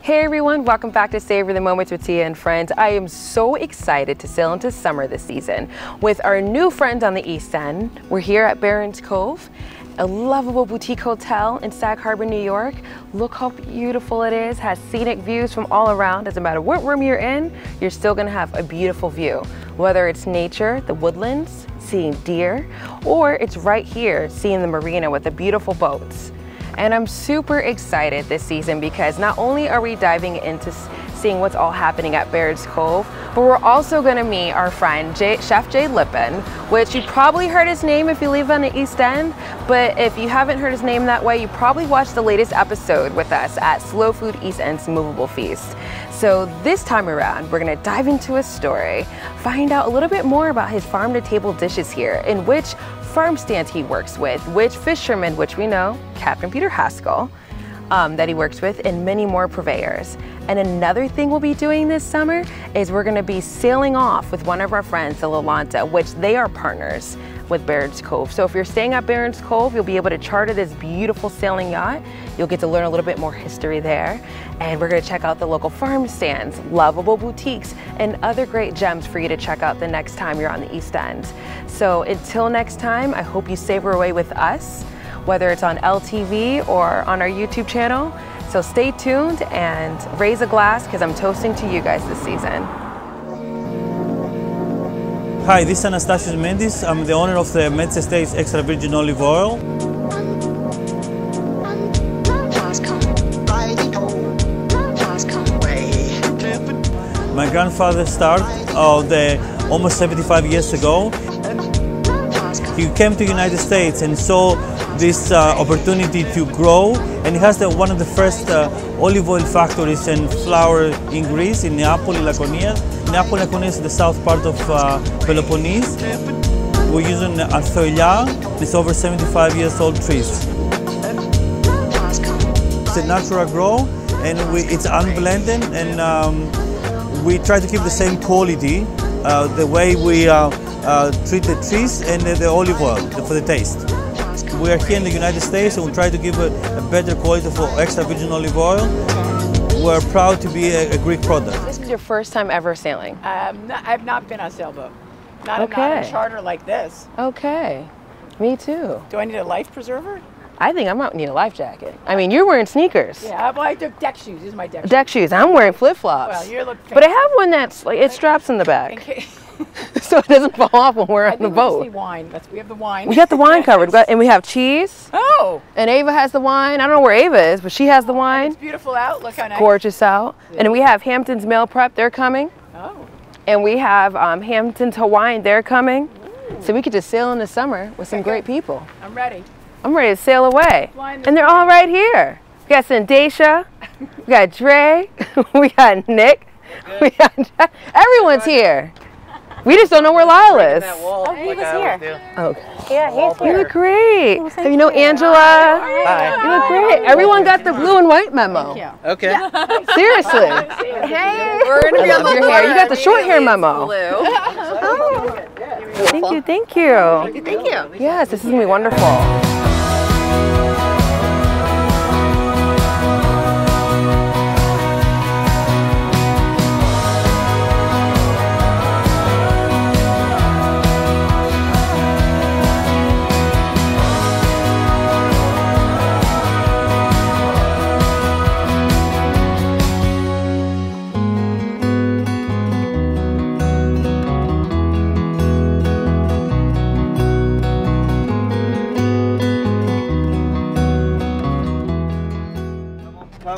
Hey everyone, welcome back to Savor the Moments with Tia and Friends. I am so excited to sail into summer this season with our new friends on the East End. We're here at Barron's Cove, a lovable boutique hotel in Sag Harbor, New York. Look how beautiful it is, has scenic views from all around. Doesn't matter what room you're in, you're still gonna have a beautiful view. Whether it's nature, the woodlands, seeing deer, or it's right here, seeing the marina with the beautiful boats. And I'm super excited this season because not only are we diving into seeing what's all happening at Barron's Cove, but we're also gonna meet our friend Chef Jay Lippin, which you probably heard his name if you live on the East End, but if you haven't heard his name that way, you probably watched the latest episode with us at Slow Food East End's Movable Feast. So this time around, we're gonna dive into his story, find out a little bit more about his farm-to-table dishes here, in which farm stands he works with, which fishermen, which we know, Captain Peter Haskell, that he works with, and many more purveyors. And another thing we'll be doing this summer is we're gonna be sailing off with one of our friends, the Lelanta, which they are partners with Barron's Cove. So if you're staying at Barron's Cove, you'll be able to charter this beautiful sailing yacht. You'll get to learn a little bit more history there. And we're gonna check out the local farm stands, lovable boutiques, and other great gems for you to check out the next time you're on the East End. So until next time, I hope you savor away with us, whether it's on LTV or on our YouTube channel. So stay tuned and raise a glass because I'm toasting to you guys this season. Hi, this is Anastasios Mendis. I'm the owner of the Mets Estates Extra Virgin Olive Oil. My grandfather started almost 75 years ago. He came to the United States and saw this opportunity to grow, and he has one of the first olive oil factories and flour in Greece, in Neapoli, Laconia. Neapoli, Laconia is the south part of Peloponnese. We're using Arthoilia. It's over 75 years old trees. It's a natural grow, and it's unblended, and we try to keep the same quality, the way we treat the trees and the olive oil for the taste. We are here in the United States and we try to give a better quality for extra virgin olive oil. We're proud to be a Greek product. This is your first time ever sailing? I've not been on a sailboat. Not a charter like this. Okay, me too. Do I need a life preserver? I think I might need a life jacket. I mean, you're wearing sneakers. Yeah, well, I took deck shoes. These are my deck shoes. Deck shoes. I'm wearing flip-flops. Well, you look fancy. But I have one that's like, it straps in the back. So it doesn't fall off when we're on the boat. We just need wine. We have the wine. We got the wine covered, and we have cheese. Oh! And Ava has the wine. I don't know where Ava is, but she has the wine. It's beautiful out. Look how nice. Gorgeous out. Yeah. And we have Hampton's Meal Prep. They're coming. Oh. And we have Hampton's Hawaiian. They're coming. Ooh. So we could just sail in the summer with some great people. I'm ready. I'm ready to sail away. And they're all right here. We got Sandesha. We got Dre. We got Nick. We got everyone's here. We just don't know where Lyle is. Oh, he was here. Okay. Yeah, he's here. You look great. Oh, you know Angela? Hi. You look great. Everyone got the blue and white memo. Thank you. Okay. Seriously. Hey. We're going to be on the your hair. You got the short hair memo. Blue. Oh. Thank you, thank you. Thank you. Yes, this is going to be wonderful.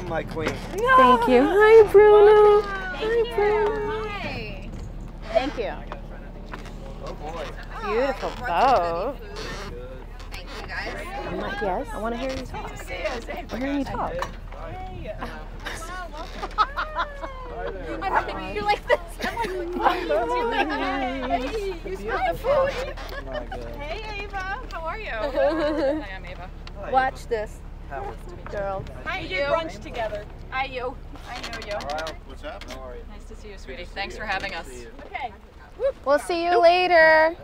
My queen. Thank you. Hi, Bruno. Hi, Bruno. Hi. Thank you. Oh boy. Beautiful boat. Thank you, guys. Yes, I want to hear you talk. I'm hearing you talk. You're like this. I'm like, hey, you smell the food. Hey, Ava. How are you? Hi, I'm Ava. Watch this. Girl. Hi, you. Brunch together. Hi, you. I know you. What's happening? Nice to see you, sweetie. Thanks for having us. Okay. We'll see you later.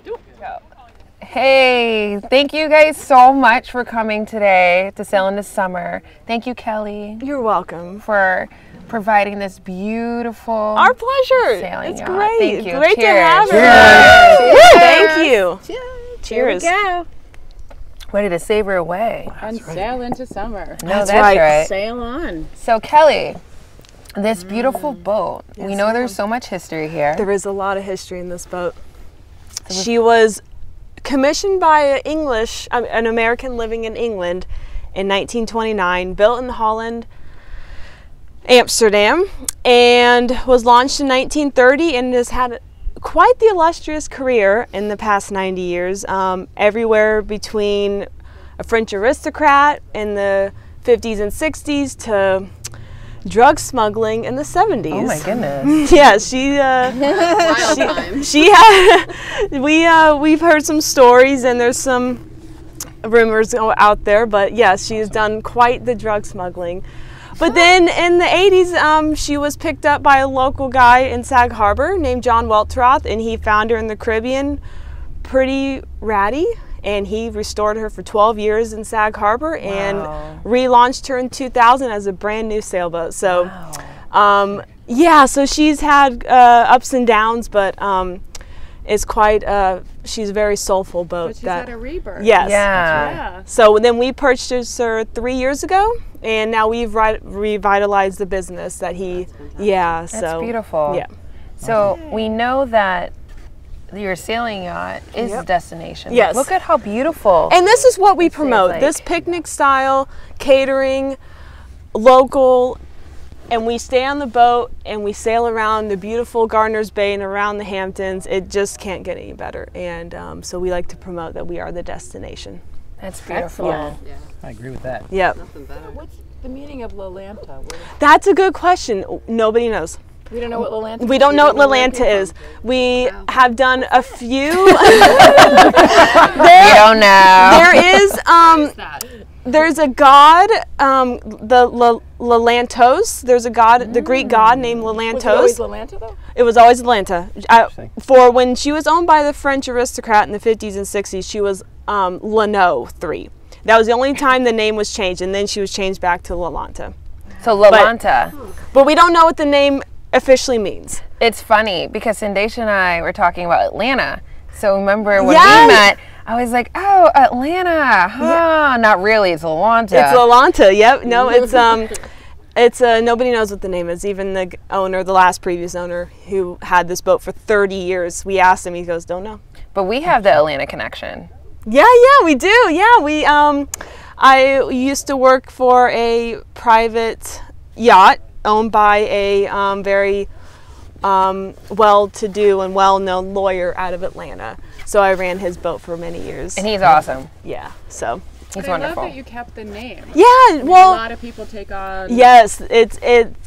Hey, thank you guys so much for coming today to sail in the summer. Thank you, Kelly. You're welcome. For providing this beautiful. Our pleasure. Sailing It's yacht. great. Thank you. Great to Cheers. have you. Cheers. Thank you. Cheers. Here we go. Ready to savor away. And sail into summer. No, that's right. right. Sail on. So Kelly, this beautiful boat. We know there's so much history here. There is a lot of history in this boat. She was commissioned by an American living in England in 1929, built in Holland, Amsterdam, and was launched in 1930 and has had quite the illustrious career in the past 90 years, everywhere between a French aristocrat in the 50s and 60s to drug smuggling in the 70s. Oh my goodness. Yeah, she had, we've heard some stories and there's some rumors out there, but yeah, she's done quite the drug smuggling. But then in the 80s, she was picked up by a local guy in Sag Harbor named John Weltroth, and he found her in the Caribbean pretty ratty, and he restored her for 12 years in Sag Harbor and relaunched her in 2000 as a brand new sailboat. So, yeah, so she's had ups and downs, but it's quite, she's a very soulful boat. But she's had a rebirth. Yes. Yeah. So then we purchased her 3 years ago, and now we've revitalized the business that he, That's so. beautiful. Yeah. So we know that your sailing yacht is the destination. Yes. Look at how beautiful. And this is what we promote, like. this picnic style, catering, local, and we stay on the boat and we sail around the beautiful Gardiner's Bay and around the Hamptons. It just can't get any better. And so we like to promote that we are the destination. That's beautiful. Yeah. I agree with that. Yep. What's the meaning of Lelanta? That's a good question. Nobody knows. We don't know what Lelanta is. We don't know what Lelanta is. We have done a few. We don't know. There is, there's a god, the Lelantos. There's a god, the Greek god named Lelantos. Was it always Lelanta though? It was always Lelanta. For when she was owned by the French aristocrat in the 50s and 60s, she was Lano 3. That was the only time the name was changed, and then she was changed back to Lelanta. So Lelanta. But we don't know what the name officially means. It's funny because Sindesha and I were talking about Atlanta. So remember when Yes. we met, I was like, oh, Atlanta. Huh. Not really, it's Lelanta. It's Lelanta, yep. No, it's nobody knows what the name is. Even the owner, the last previous owner who had this boat for 30 years, we asked him, he goes, don't know. But we have the Atlanta connection. Yeah, we do. Yeah, we. I used to work for a private yacht owned by a very well-to-do and well-known lawyer out of Atlanta. So I ran his boat for many years. And he's awesome. Yeah, so. He's But wonderful. I love that you kept the name. Yeah, A well. lot of people take on. Yes, it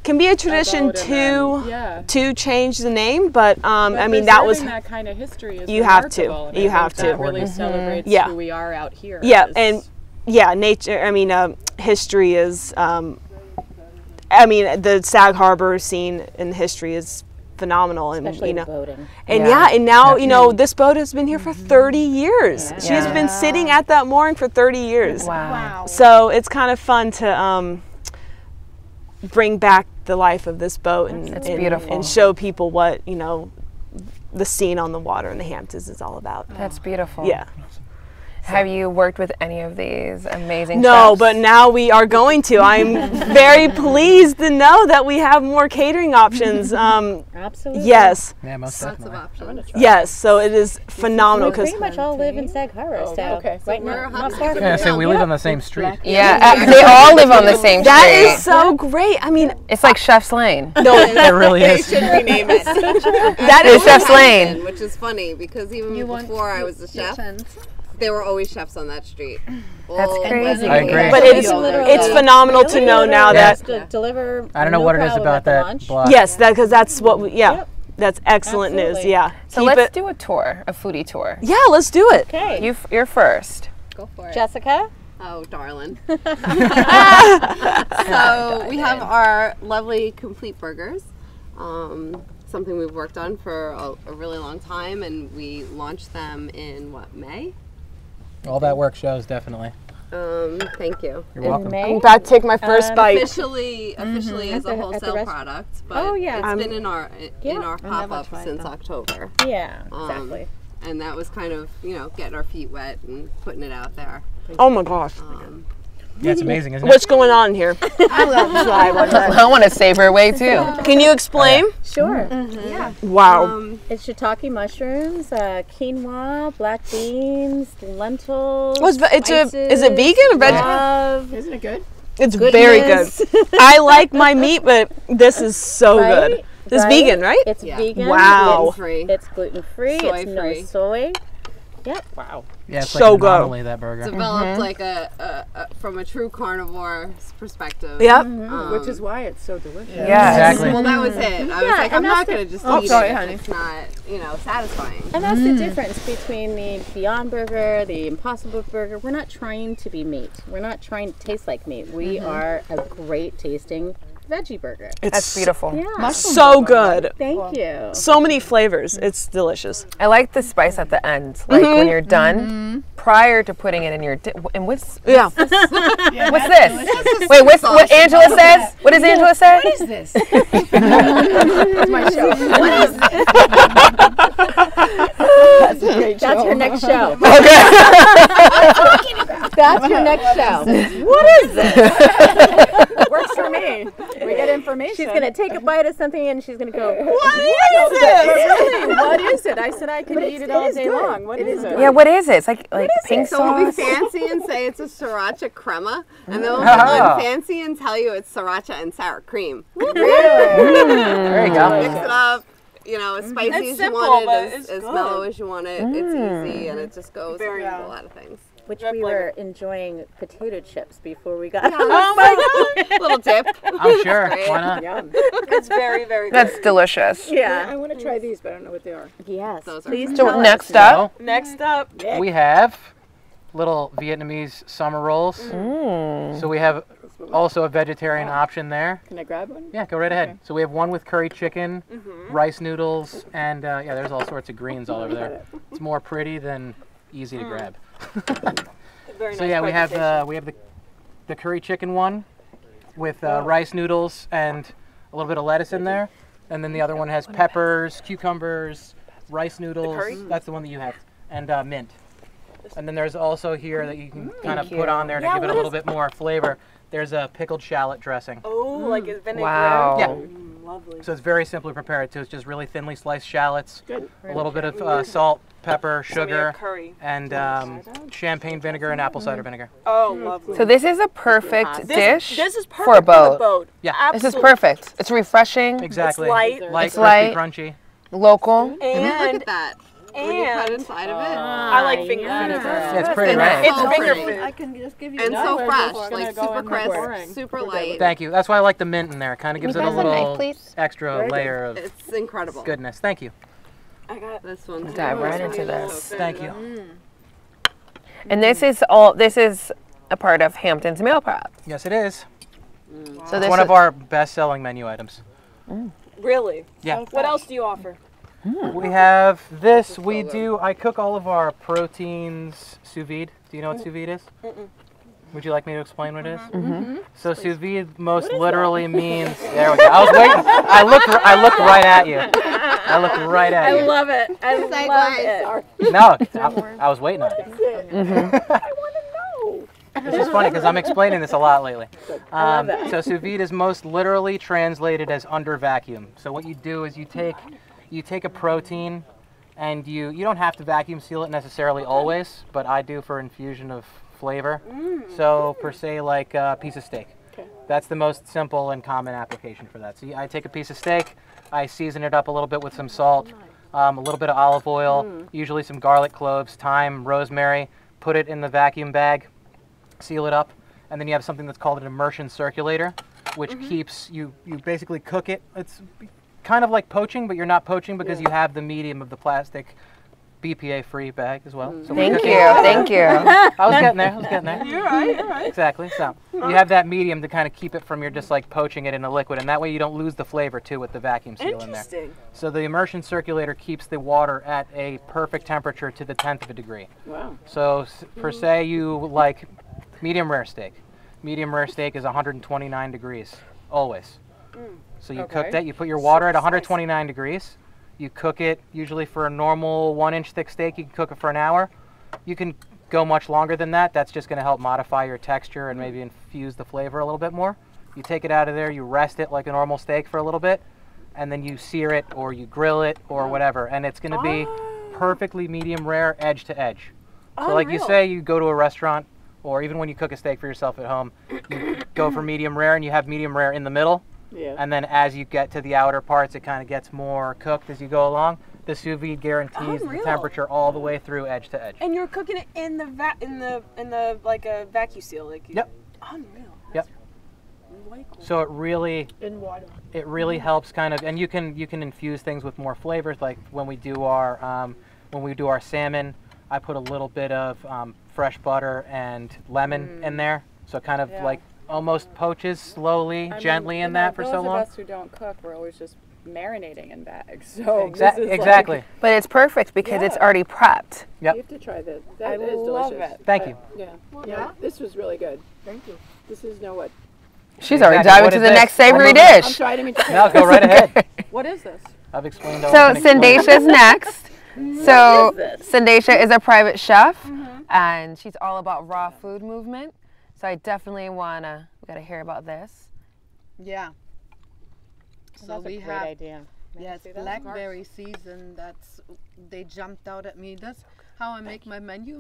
can be a tradition boat and to change the name, but But I mean that was. preserving that kind of history is You have to. remarkable, and I You think have to. That really celebrates who we are out here. Yeah, as- and yeah, nature. I mean, history is. I mean, the Sag Harbor scene in history is phenomenal, and especially you know, boating. and and now you know this boat has been here for 30 years. She's Yeah. been sitting at that mooring for 30 years. Wow. So it's kind of fun to bring back the life of this boat and beautiful. and show people what you know the scene on the water in the Hamptons is all about. That's beautiful. Yeah. Have you worked with any of these amazing No, chefs? but now we are going to. I'm very pleased to know that we have more catering options. Absolutely. Yes, Yeah, most definitely. yes. So it is phenomenal We because pretty much all live in Sag Harbor, so okay. right now, not far from Yeah, so we live on the same street. Yeah, they all live on the same that street. is so great. I mean, It's like Chef's Lane. no, It really is. rename it. that It's is Chef's Lane. Which is funny because even before I was a chef, there were always chefs on that street. That's crazy. I agree. but it's phenomenal to know now that deliver. I don't know what it is about that block. yes, that because that's what we, that's excellent news. Absolutely. Yeah. So Keep let's it- do a tour, a foodie tour. Yeah, let's do it. Okay, You're first. Go for it. Jessica. Oh, darling. So we have our lovely complete burgers. Something we've worked on for a really long time, and we launched them in May? All that work shows, definitely. Thank you. You're welcome. I'm about to take my first bite. Officially as a wholesale product, but it's been in our pop-up since October. Yeah, exactly. And that was kind of, getting our feet wet and putting it out there. Oh my gosh. Yeah, it's amazing, isn't it? What's going on here? I want to savor away too. Can you explain? Sure. Yeah. Wow. It's shiitake mushrooms, quinoa, black beans, lentils. Is it vegan or vegetarian? Isn't it good? It's very good. I like my meat, but this is so good. This is vegan, right? It's vegan. Wow. It's gluten-free. It's no soy. Yep. Wow. Yeah, it's so like an good. anomaly, that burger. Developed like from a true carnivore perspective. Yep. Which is why it's so delicious. Yeah. Exactly. Well, that was it. I was like, I'm not going to just eat it if it's not, satisfying. And that's the difference between the Beyond Burger, the Impossible Burger. We're not trying to be meat. We're not trying to taste like meat. We are a great tasting veggie burger. That's beautiful. Yeah. So good. Thank you. So many flavors. It's delicious. I like the spice at the end, like when you're done, prior to putting it in your and what's this? Wait, what Angela says? What does Angela say? What is this? It's my show. What is this? That's a great show. That's her next show. Okay. That's your next show. What is this? Works for me. We get information. She's going to take a bite of something and she's going to go, what is this? What is it? I said I could eat it all day long. What is it? Yeah, what is it? It's like pink So we'll be sauce. fancy and say it's a sriracha crema, and then we'll be unfancy and tell you it's sriracha and sour cream. There you go. Mix it up. As spicy as you want it, as mellow as you want it. It's easy, and it just goes with a lot of things. which we were enjoying potato chips before we got home. Oh my God. Little dip. I'm sure. Why not? Yum. It's very, very good. That's delicious. Yeah. I want to try these, but I don't know what they are. Yes. Those are Please So tell next us. up, Next up. We have little Vietnamese summer rolls. So we have also a vegetarian option there. Can I grab one? Yeah, go right ahead. So we have one with curry chicken, rice noodles, and yeah, there's all sorts of greens all over there. It's more pretty than easy to grab. Very So nice yeah, we have presentation. the curry chicken one with rice noodles and a little bit of lettuce in there, and then the other one has peppers, cucumbers, rice noodles. That's the one that you have, and mint. And then there's also here that you can kind of put on there to give it a little bit more flavor. There's a pickled shallot dressing. Oh, like a vinaigrette. Wow. Yeah. Lovely. So it's very simply prepared too. It's just really thinly sliced shallots, a little bit of salt, pepper, sugar, curry. and champagne vinegar and apple cider vinegar. Oh, lovely. so this is a perfect dish This is perfect for a boat. boat. Yeah. This is perfect. It's refreshing, Exactly. light. It's crispy, light. crunchy. local. Look And at that. When you cut inside of it. I like finger food. Yeah, it's pretty, right? It's so finger pretty. food. I can just give you And so that. fresh, We're like gonna go super in my boring. crisp, super light. Thank you. That's why I like the mint in there. It kind of gives it a pass that knife, little please? extra layer of It's incredible. goodness. Thank you. I got This one's Dive right into this. Thank you. And this is a part of Hampton's meal prep. Yes, it is. So It's this one is, of our best-selling menu items. really. Yeah. What else do you offer? We have this. I cook all of our proteins sous vide. Do you know what sous vide is? Would you like me to explain what it is? So sous vide most literally means. There we go. I was waiting. I looked right at you. I looked right at you. I love it. I love it. No, I was waiting on it. I want to know. This is funny because I'm explaining this a lot lately. So sous vide is most literally translated as under vacuum. So what you do is you take a protein, and you don't have to vacuum seal it necessarily always, but I do for infusion of flavor. So per se, like a piece of steak. That's the most simple and common application for that. So I take a piece of steak, I season it up a little bit with some salt, a little bit of olive oil, usually some garlic cloves, thyme, rosemary, put it in the vacuum bag, seal it up, and then you have something that's called an immersion circulator, which keeps, you basically cook it. It's kind of like poaching, but you're not poaching because you have the medium of the plastic BPA-free bag as well. So thank you. I was getting there. You're right. Exactly. So you have that medium to kind of keep it from your just like poaching it in a liquid, and that way you don't lose the flavor too with the vacuum seal in there. Interesting. So the immersion circulator keeps the water at a perfect temperature to the 10th of a degree. Wow. So per se, you like Medium rare steak. Medium rare steak is 129 degrees, always. So you cook that, you put your water at 129 degrees. You cook it usually for a normal 1-inch thick steak, you can cook it for an hour. You can go much longer than that. That's just going to help modify your texture and maybe infuse the flavor a little bit more. You take it out of there, you rest it like a normal steak for a little bit, and then you sear it or you grill it or whatever. And it's going to be perfectly medium rare, edge to edge. So like you say, you go to a restaurant, or even when you cook a steak for yourself at home, you go for medium rare and you have medium rare in the middle. Yeah. And then as you get to the outer parts, it kind of gets more cooked as you go along. The sous vide guarantees the temperature all the way through edge to edge. And you're cooking it in the like a vacuum seal, like. Yep. Unreal. Yep. So it really helps kind of, and you can infuse things with more flavors. Like when we do our salmon, I put a little bit of fresh butter and lemon in there, so it kind of like almost poaches slowly, gently in that for so long. Those of us who don't cook, we're always just marinating in bags. So exactly. Like, But it's perfect because it's already prepped. Yep. you have to try this. That I is love delicious. it. Thank you. Yeah. This was really good. Thank you. This is what? She's already Exactly. diving What to is the this? next savory I'm dish. sorry, I didn't mean to. No, go right ahead. What is this? I've explained all. So Sandesha's next. So What is this? Sandesha is a private chef, and she's all about raw food movement. So I definitely we gotta hear about this. Yeah. So That's we a great have idea. yes, blackberry season. They jumped out at me. That's how I make my menu.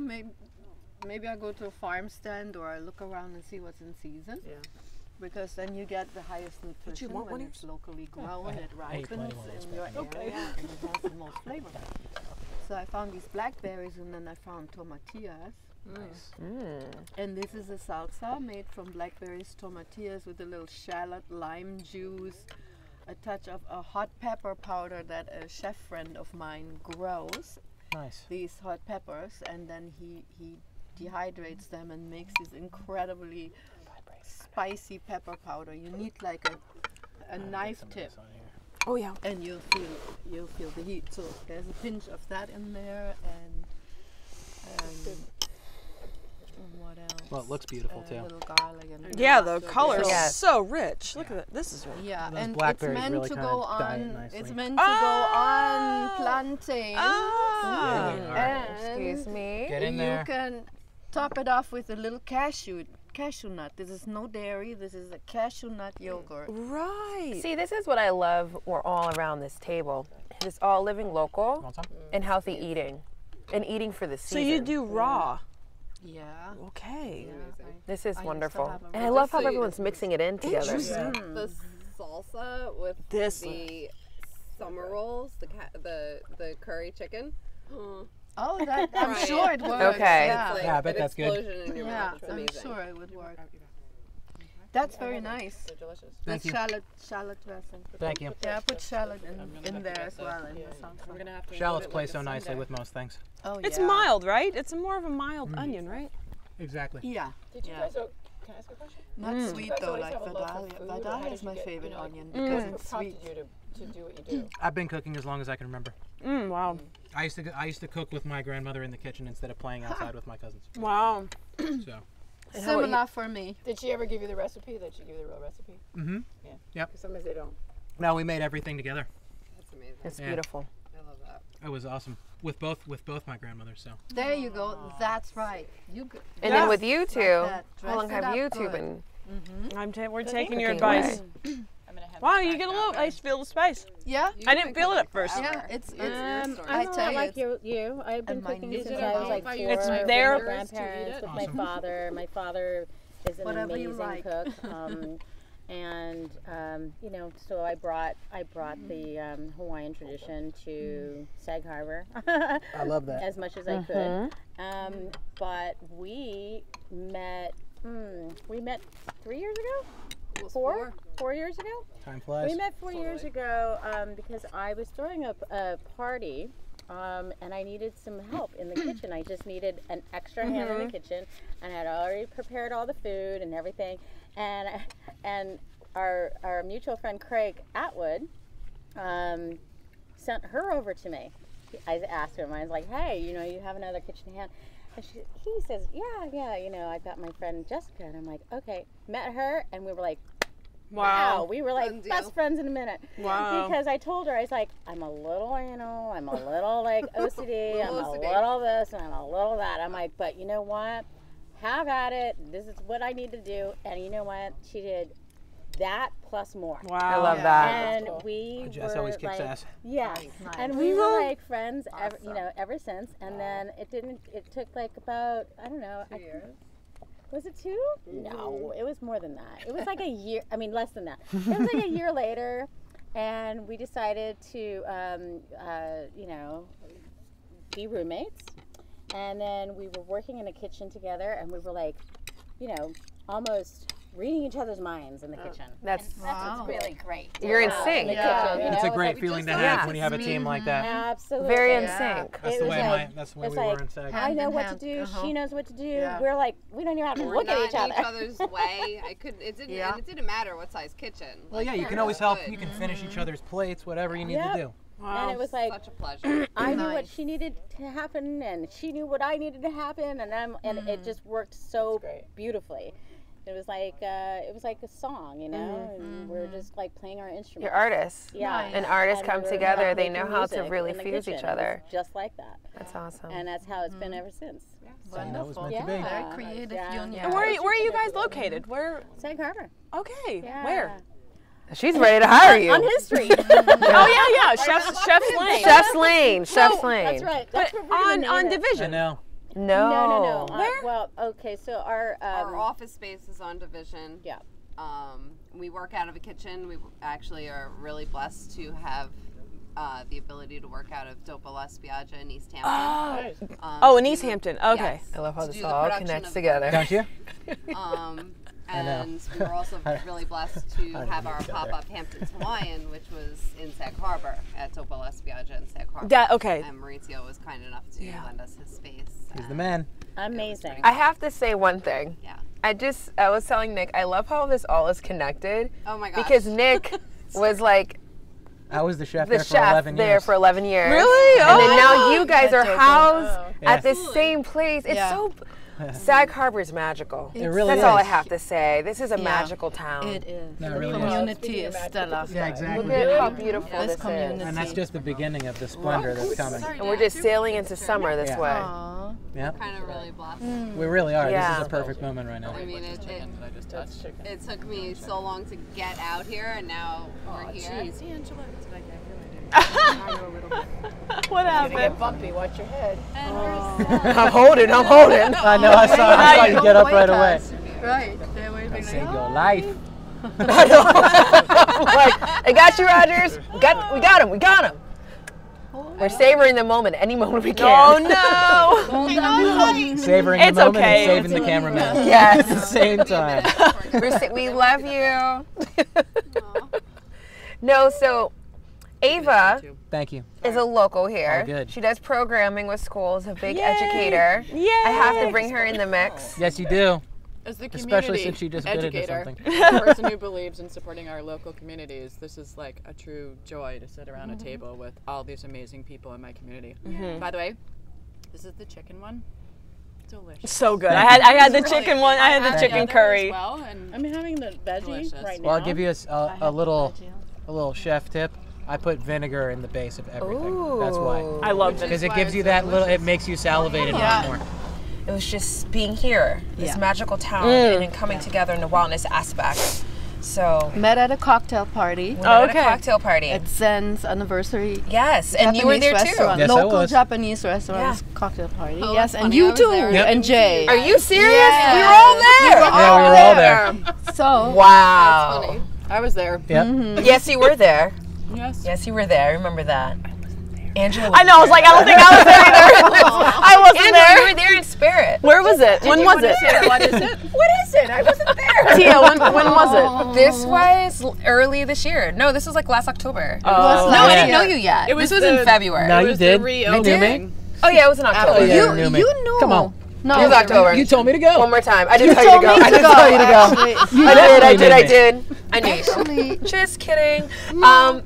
Maybe I go to a farm stand or I look around and see what's in season. Yeah. Because then you get the highest nutrition when it's locally grown. It ripens in your area and it has the most flavor. So I found these blackberries and then I found tomatillas. Nice. And this is a salsa made from blackberries, tomatillas with a little shallot, lime juice, a touch of a hot pepper powder that a chef friend of mine grows. Nice. These hot peppers, and then he dehydrates them and makes this incredibly spicy pepper powder. You need like a knife tip. Oh yeah. And you'll feel the heat. So there's a pinch of that in there, and what else? Well, it looks beautiful too. A little garlic and Yeah, the color is Yes. so rich. Look at that. This is really yeah, Those and it's blackberries meant really to kinda go diet on. nicely. It's meant to go on plantain. And Excuse me. Get in there. you can top it off with a little cashew nut. This is no dairy. This is a cashew nut yogurt. right. See, this is what I love. We're all around this table. It's all living local Want some? and healthy eating, and eating for the So season. you do raw. Yeah. Okay. This is I used to wonderful, have a and I love how so you- everyone's mixing it in together. Interesting. The salsa with This the summer rolls, the curry chicken. Oh, that, I'm Try sure it. it works. Okay. Yeah, It's like Yeah, I bet an that's good. explosion in your yeah, mouth. It's I'm amazing. sure it would work. That's very nice. They're delicious. Thank you. Shallot dressing. Thank you. Yeah, I put shallot in there as well in the salsa. We're gonna have to Shallots include it play like a so nicely sundae. with most things. Oh, It's yeah. mild, right? It's more of a mild onion, right? Exactly. Yeah. Did you Yeah. guys, can I ask a question? Not sweet though, always like have a love for Vidalia. food, or how Vidalia did is you my get, favorite you know, onion What because it's prompted sweet. you to do what you do? I've been cooking as long as I can remember. Wow. I used to cook with my grandmother in the kitchen instead of playing outside with my cousins. Wow. So. Similar for me. Did she ever give you the recipe? Did she give you the real recipe? Mm-hmm. Yeah. Yep. Because sometimes they don't. No, we made everything together. That's amazing. It's Yeah. beautiful. I love that. It was awesome with both my grandmothers. So. There you go. That's right. You go. And then with you two, that. how long Dress it have you up two good. been? We're taking your Cooking away. advice. I'm gonna have Wow, this you back get a now, little. but- I feel the spice. Yeah. I didn't feel it at first. Yeah. It's your story. I I'm tell not you, like you. I've been and my cooking niece since and I was I- like 4 It's with their- my grandparents, with my Awesome. father. My father is an Whatever you amazing like. cook. And you know, so I brought the Hawaiian tradition to Sag Harbor I love that. as much as I could. But we met 3 years ago. Four years ago. Time flies. We met 4 years ago because I was throwing up a party and I needed some help in the kitchen. I just needed an extra hand in the kitchen, and I had already prepared all the food and everything. And our mutual friend Craig Atwood sent her over to me. I asked him, I was like, hey, you know, you have another kitchen hand. And he says, yeah, you know, I got my friend Jessica. And I'm like, okay. Met her, and we were like, wow. We were like best friends in a minute. Wow. Because I told her, I was like, I'm a little anal, I'm a little like OCD, I'm a little this, and I'm a little that. I'm like, but you know what? Have at it. This is what I need to do. And you know what? She did that plus more. Wow. I love that. And we Jess were always kicks like, ass. yeah. Nice. And we were like friends, you know, ever since. And then it took like about, I don't know. 2 years. Was it 2? No, it was more than that. It was like a year, I mean less than that. It was like a year later, and we decided to, you know, be roommates. And then we were working in a kitchen together, and we were like, you know, almost reading each other's minds in the kitchen. That's what's really great. You're in sync. It's a great feeling to have when you have a team like that. Absolutely. Very in sync. That's the way we were in SAG. I know what to do. She knows what to do. We're like, we don't even have to look at each other. Each other's way. It didn't matter what size kitchen. Well, yeah, you can always help. You can finish each other's plates, whatever you need to do. Wow. And it was like such a pleasure. I knew what she needed to happen, and she knew what I needed to happen, and it just worked so beautifully. It was like a song, you know, and we're just like playing our instruments. You're artists. Yeah. And artists come together. They know how to music really in the fuse each kitchen. other. Just like that. That's awesome. And that's how it's been ever since. Wonderful. Meant to be. Very creative union. And where are you guys located? Where? Sag Harbor. Okay. Yeah. Where? She's ready to hire you. On his street. Oh yeah, Chef's Lane. Chef's Lane. Chef's Lane. That's right. That's But on I Division. know. No. Where? Well, okay, so our office space is on Division. Yeah. We work out of a kitchen. We actually are really blessed to have the ability to work out of Dopo La Spiaggia in East Hampton. In East Hampton. Okay. Yes, I love how to this do the all production connects of- together. Don't you? And we're also really blessed to have our pop-up Hamptons Hawaiian, which was in Sag Harbor at Dopo La Spiaggia in Sag Harbor. Okay. And Maurizio was kind enough to lend us his space. He's the man. amazing. I have to say one thing. Yeah. I was telling Nick, I love how this all is connected. Oh my gosh. Because Nick was like I was the chef the there for chef 11 years. there for 11 years. Really? And then Oh, now you guys are housed Yeah. at the same place. It's so Sag Harbor's magical. It really That's is. all I have to say. This is a magical town. It is. No, it the really is. community is stellar. Yeah, exactly. Look at how beautiful this community. is. And that's just the beginning of the splendor that's coming. And we're just sailing into summer this way. Aww. Yeah, Kind of really blessed. we really are. Yeah. This is a perfect moment right now. I mean, it took me so long to get out here, and now we're here. What happened? Bumpy, watch your head. I'm holding. I know. I saw you get up right away. Right. They're waving That like, saved your life. I know. I'm like, I got you, Rogers. We got him. We're savoring the moment. Any moment we can. Oh no! Savoring It's the moment okay. and saving the cameraman. Yes. At the same time. We love you. No, so Ava Thank you. is a local here. Oh, good. She does programming with schools, a big educator. Yay! I have to bring her in the mix. Yes, you do. As the community Especially since she just bit into educator, something. a person who believes in supporting our local communities, this is like a true joy to sit around a table with all these amazing people in my community. By the way, this is the chicken one. Delicious. So good. I had the chicken one. I had the chicken Together curry. as well, and I'm having the veggie Delicious. right now. Well, I'll give you a little chef tip. I put vinegar in the base of everything. That's why. I love it. Because it gives you that little, it makes you salivate and want more. It was just being here, this magical town, and then coming together in the wellness aspect. So met at a cocktail party. at a cocktail party. At Zen's anniversary. Yes, and you were there restaurant. too. Yes, I Local was. Japanese restaurant cocktail party. Oh, Yes, that's and funny. I you was too, there. Yep. and Jay. Are you serious? Yeah. We were all there. Yeah, we were all there. So Wow. Funny. I was there. Yep. Yes, you were there. Yes. Yes, you were there. I remember that. Angela. I know. I was like, I don't think I was there either. I wasn't Angela, there. you were there in spirit. Where was it? When was it? What is it? What is it? I wasn't there. Tia, when was it? This was early this year. No, this was like last October. No, I didn't know you yet. It was This was in February. No, It you was did. the You knew me. Oh yeah, it was in October. Yeah, you knew me. you knew. Come on. No, It was October. You told me to go. One more time. I didn't tell you to go. I didn't tell you to go. I did. I knew. Just kidding.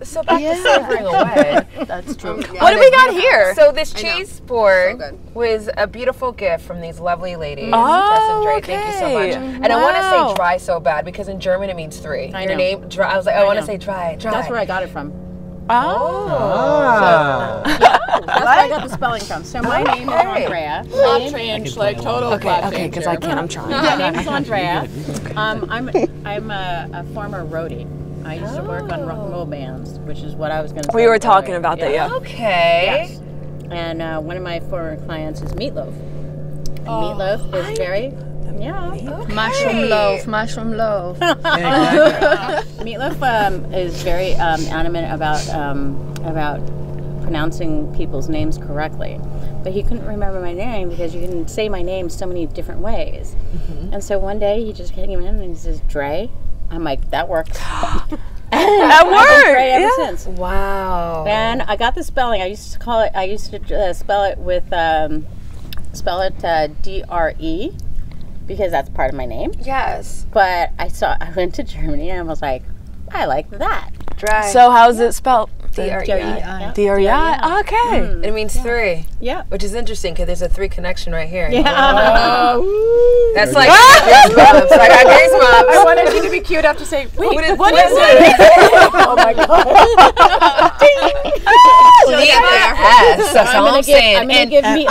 So back to savoring away. That's true. What do we got here? So this cheese board was a beautiful gift from these lovely ladies, Jess and Dre. Thank you so much. And I want to say dry so bad because in German it means three. Your name, dry. I was like, I want to say dry. That's where I got it from. Oh. That's where I got the spelling from. So my name is Andrea. Not change, like total Okay, because I can't. I'm trying. My name is Andrea. I'm a former roadie. I used to work on rock and roll bands, which is what I was going to say. We were talking about that, yeah. Okay. Yes. And one of my former clients is Meatloaf. And Meatloaf is very... Yeah. Okay. Mushroom loaf. Meatloaf is very adamant about pronouncing people's names correctly, but he couldn't remember my name because you can say my name so many different ways. And so one day he just came in and he says, "Dre." I'm like, that works. That worked. Dre ever since. Wow. And I got the spelling. I used to spell it with D-R-E. Because that's part of my name. Yes. But I went to Germany and I was like, I like that. Dry. So how's it spelled? D-R-E-I. D-R-E-I? Okay. It means three. Yeah. Which is interesting because there's a three connection right here. Yeah. That's like goosebumps. I got goosebumps. I wanted you to be cute enough to say, wait, what is it? Oh my God. Leave the S. That's all I'm saying. I'm going to give me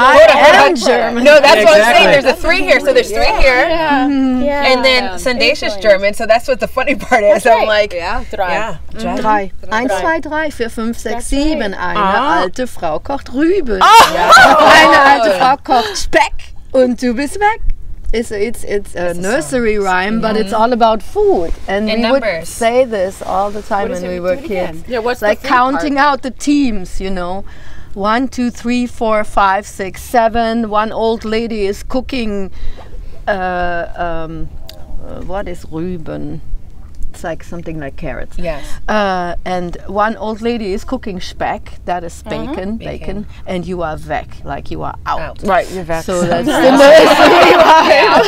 German. No, that's what I'm saying. There's a three here. So there's three here. Yeah. And then Sandacious German. So that's what the funny part is. I'm like, yeah. Yeah. Drei. 1, 2, 3, 4, 5, 6, 7. Eine alte Frau kocht Rüben. Eine alte Frau kocht Speck. Und du bist weg. It's a nursery rhyme, but it's all about food. And we numbers. would say this all the time when we were kids. Yeah, what's like the counting out the teams, you know. 1, 2, 3, 4, 5, 6, 7. One old lady is cooking. What is Rüben? It's like something like carrots. Yes. And one old lady is cooking speck. That is bacon. And you are weg, like you are out. Right, you're back. So that's the nursery rhyme.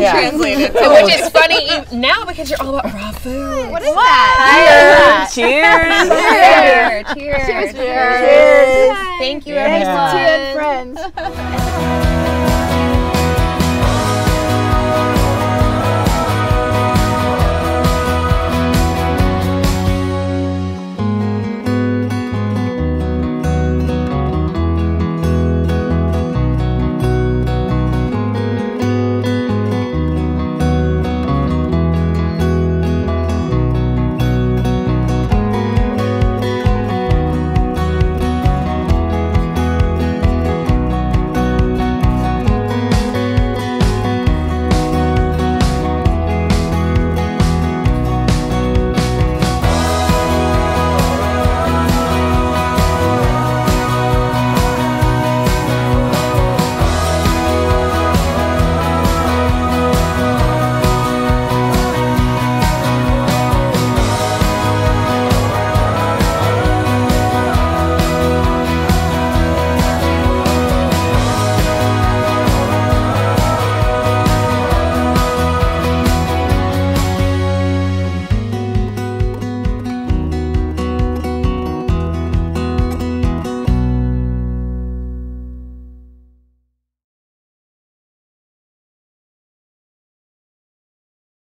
Translated. Which is funny now because you're all about raw food. What is that? Cheers. Cheers. Cheers. Thank you, everyone. Tea and friends.